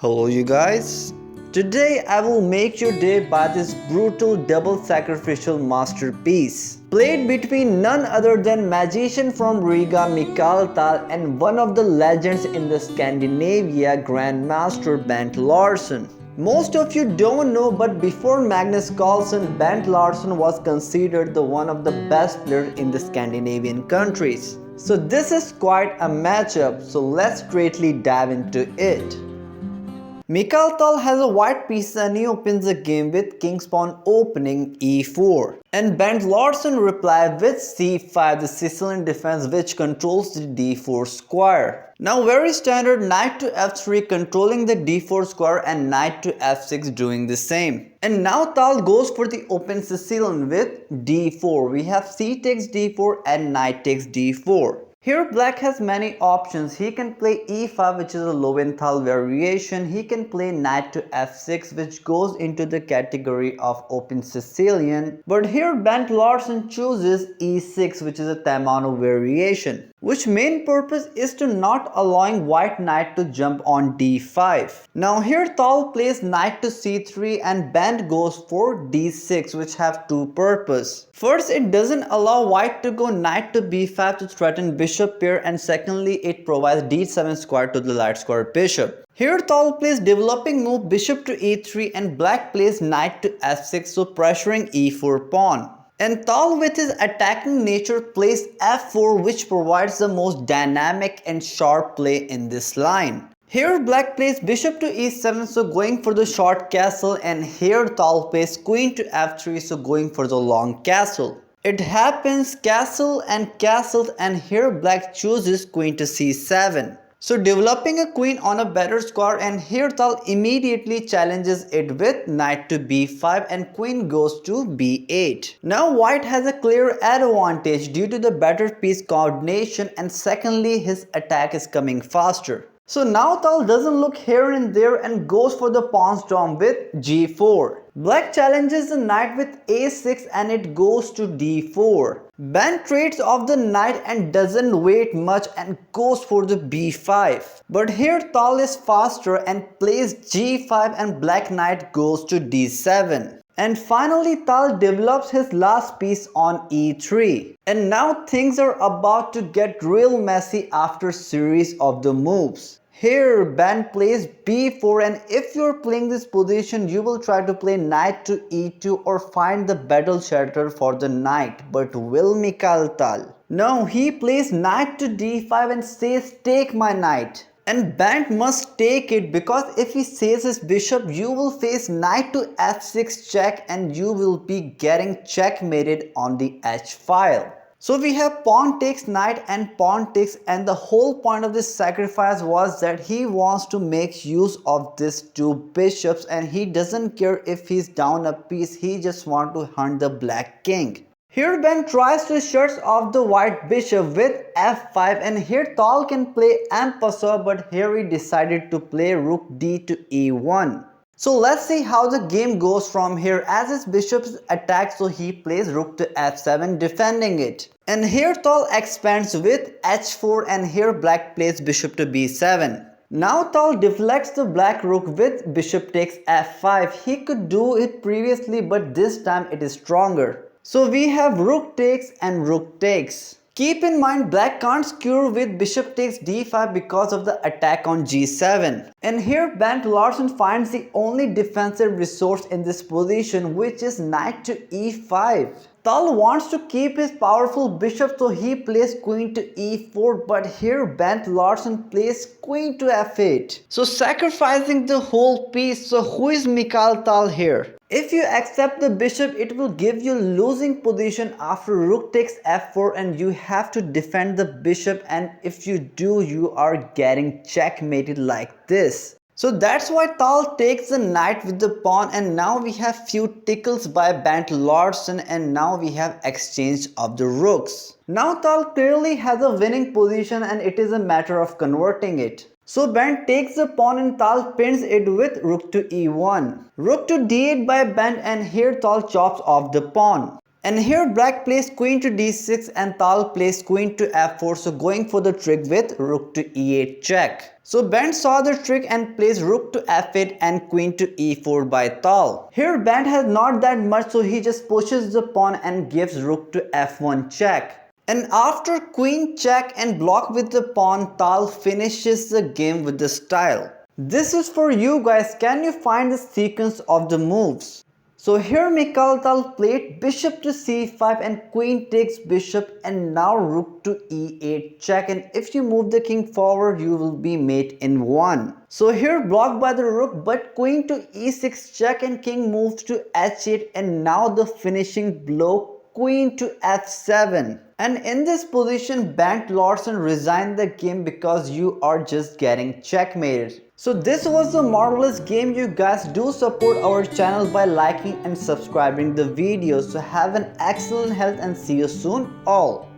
Hello you guys. Today I will make your day by this brutal double sacrificial masterpiece. Played between none other than magician from Riga Mikhail Tal and one of the legends in the Scandinavia Grandmaster Bent Larsen. Most of you don't know, but before Magnus Carlsen, Bent Larsen was considered the one of the best players in the Scandinavian countries. So this is quite a matchup, so let's straightly dive into it. Mikhail Tal has a white piece and he opens the game with king's pawn opening e4. And Bent Larsen replied with c5, the Sicilian defense which controls the d4 square. Now very standard, knight to f3 controlling the d4 square and knight to f6 doing the same. And now Tal goes for the open Sicilian with d4. We have c takes d4 and knight takes d4. Here black has many options. He can play e5, which is a Lowenthal variation. He can play knight to f6, which goes into the category of open Sicilian. But here Bent Larsen chooses e6, which is a Tamano variation, which main purpose is to not allowing white knight to jump on d5. Now here Tal plays knight to c3 and Bent goes for d6, which have two purpose. First, it doesn't allow white to go knight to b5 to threaten bishop pair, and secondly it provides d7 square to the light square bishop. Here Tal plays developing move bishop to e3 and black plays knight to f6, so pressuring e4 pawn. And Tal with his attacking nature plays f4, which provides the most dynamic and sharp play in this line. Here black plays bishop to e7, so going for the short castle, and here Tal plays queen to f3, so going for the long castle. It happens castle and here black chooses queen to c7. So developing a queen on a better square, and here Tal immediately challenges it with knight to b5 and queen goes to b8. Now white has a clear advantage due to the better piece coordination, and secondly his attack is coming faster. So now Tal doesn't look here and there and goes for the pawn storm with g4. Black challenges the knight with a6 and it goes to d4. Bent trades off the knight and doesn't wait much and goes for the b5. But here Tal is faster and plays g5 and black knight goes to d7. And finally Tal develops his last piece on e3. And now things are about to get real messy after series of the moves. Here Bent plays b4, and if you're playing this position you will try to play knight to e2 or find the battle shelter for the knight. But will Mikhail Tal? No, he plays knight to d5 and says take my knight. And Bent must take it, because if he says his bishop you will face knight to f6 check and you will be getting checkmated on the h file. So we have pawn takes knight and pawn takes, and the whole point of this sacrifice was that he wants to make use of these two bishops and he doesn't care if he's down a piece, he just wants to hunt the black king. Here Bent tries to shut off the white bishop with f5, and here Tal can play en passant, but here he decided to play rook d to e1. So let's see how the game goes from here. As his bishop is attacked, so he plays rook to f7 defending it. And here Tal expands with h4 and here black plays bishop to b7. Now Tal deflects the black rook with bishop takes f5. He could do it previously, but this time it is stronger. So we have rook takes and rook takes. Keep in mind black can't skewer with bishop takes d5 because of the attack on g7. And here Bent Larsen finds the only defensive resource in this position, which is knight to e5. Tal wants to keep his powerful bishop, so he plays queen to e4, but here Bent Larsen plays queen to f8. So sacrificing the whole piece. So who is Mikhail Tal here? If you accept the bishop, it will give you losing position after rook takes f4 and you have to defend the bishop, and if you do you are getting checkmated like this. So that's why Tal takes the knight with the pawn, and now we have few tickles by Bent Larsen, and now we have exchange of the rooks. Now Tal clearly has a winning position and it is a matter of converting it. So Bent takes the pawn and Tal pins it with rook to e1. Rook to d8 by Bent, and here Tal chops off the pawn. And here black plays queen to d6 and Tal plays queen to f4, so going for the trick with rook to e8 check. So Band saw the trick and plays rook to f8 and queen to e4 by Tal. Here Band has not that much, so he just pushes the pawn and gives rook to f1 check. And after queen check and block with the pawn, Tal finishes the game with the style. This is for you guys. Can you find the sequence of the moves? So here Mikhail Tal played bishop to c5 and queen takes bishop and now rook to e8 check, and if you move the king forward you will be mate in 1. So here blocked by the rook, but queen to e6 check and king moves to h8, and now the finishing blow queen to f7. And in this position, Band Larsen resigned the game because you are just getting checkmated. So this was a marvelous game, you guys. Do support our channel by liking and subscribing the video. So have an excellent health and see you soon all.